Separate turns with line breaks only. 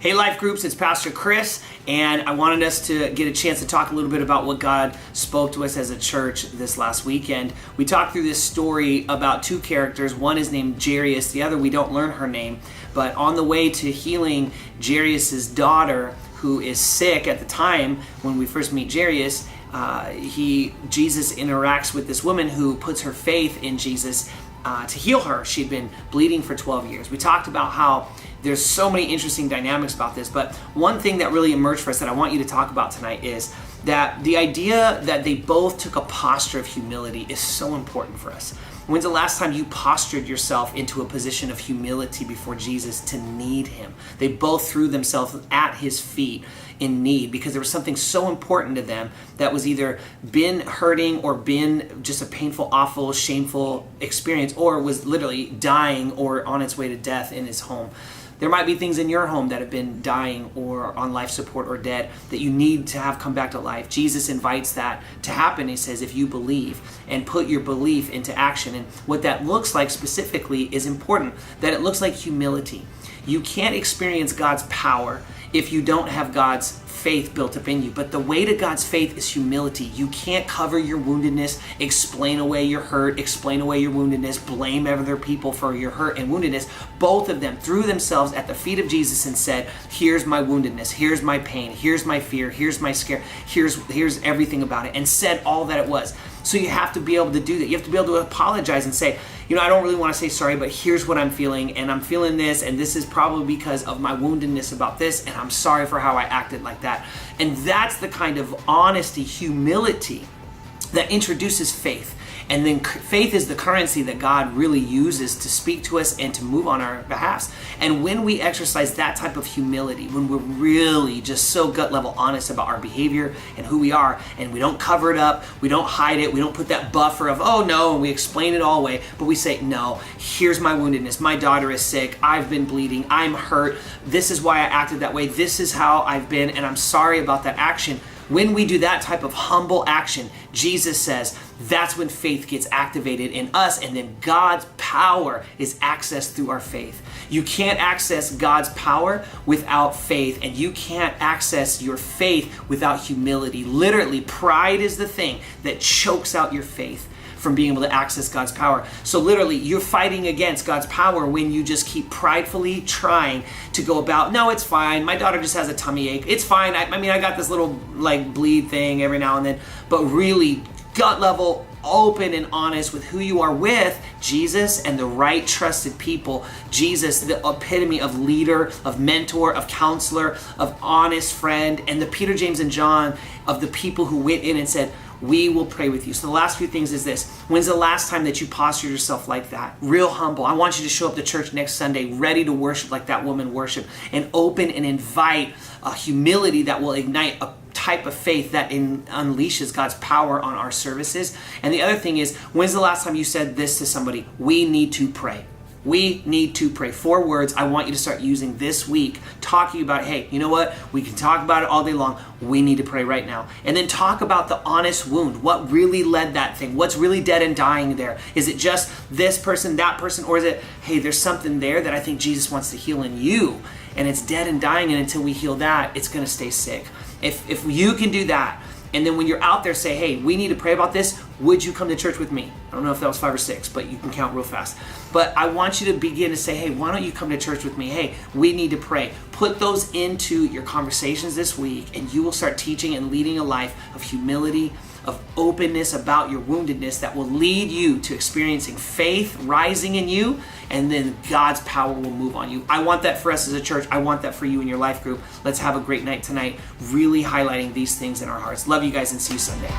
Hey Life Groups, it's Pastor Chris, and I wanted us to get a chance to talk a little bit about what God spoke to us as a church this last weekend. We talked through this story about two characters. One is named Jairus, the other we don't learn her name, but on the way to healing Jairus' daughter, who is sick at the time when we first meet Jairus, Jesus interacts with this woman who puts her faith in Jesus to heal her. She'd been bleeding for 12 years. We talked about how there's so many interesting dynamics about this, but one thing that really emerged for us that I want you to talk about tonight is that the idea that they both took a posture of humility is so important for us. When's the last time you postured yourself into a position of humility before Jesus to need him? They both threw themselves at his feet in need because there was something so important to them that was either been hurting or been just a painful, awful, shameful experience, or was literally dying or on its way to death in his home. There might be things in your home that have been dying or on life support or dead that you need to have come back to life. Jesus invites that to happen. He says, if you believe and put your belief into action. And what that looks like specifically is important, that it looks like humility. You can't experience God's power if you don't have God's faith built up in you. But the way to God's faith is humility. You can't cover your woundedness, explain away your hurt, explain away your woundedness, blame other people for your hurt and woundedness. Both of them threw themselves at the feet of Jesus and said, here's my woundedness, here's my pain, here's my fear, here's my scare, here's everything about it, and said all that it was. So you have to be able to do that. You have to be able to apologize and say, I don't really want to say sorry, but here's what I'm feeling, and I'm feeling this, and this is probably because of my woundedness about this, and I'm sorry for how I acted like that. And that's the kind of honesty, humility that introduces faith. And then faith is the currency that God really uses to speak to us and to move on our behalf. And when we exercise that type of humility, when we're really just so gut level honest about our behavior and who we are, and we don't cover it up, we don't hide it, we don't put that buffer of, oh no, and we explain it all away, but we say, no, here's my woundedness, my daughter is sick, I've been bleeding, I'm hurt, this is why I acted that way, this is how I've been, and I'm sorry about that action. When we do that type of humble action, Jesus says that's when faith gets activated in us, and then God's power is accessed through our faith. You can't access God's power without faith, and you can't access your faith without humility. Literally, pride is the thing that chokes out your faith from being able to access God's power. So literally, you're fighting against God's power when you just keep pridefully trying to go about, no, it's fine, my daughter just has a tummy ache, it's fine, I got this little bleed thing every now and then, but really gut level, open and honest with who you are with Jesus and the right trusted people. Jesus, the epitome of leader, of mentor, of counselor, of honest friend, and the Peter, James, and John of the people who went in and said, we will pray with you. So the last few things is this. When's the last time that you postured yourself like that? Real humble. I want you to show up to church next Sunday ready to worship like that woman worshiped, and open and invite a humility that will ignite a type of faith that unleashes God's power on our services. And the other thing is, when's the last time you said this to somebody? We need to pray. We need to pray. 4 words I want you to start using this week, talking about, hey, you know what? We can talk about it all day long. We need to pray right now. And then talk about the honest wound. What really led that thing? What's really dead and dying there? Is it just this person, that person? Or is it, hey, there's something there that I think Jesus wants to heal in you, and it's dead and dying, and until we heal that, it's going to stay sick. If you can do that, and then when you're out there, say, hey, we need to pray about this. Would you come to church with me? I don't know if that was 5 or 6, but you can count real fast. But I want you to begin to say, hey, why don't you come to church with me? Hey, we need to pray. Put those into your conversations this week, and you will start teaching and leading a life of humility, of openness about your woundedness that will lead you to experiencing faith rising in you, and then God's power will move on you. I want that for us as a church. I want that for you in your life group. Let's have a great night tonight, really highlighting these things in our hearts. Love you guys, and see you Sunday.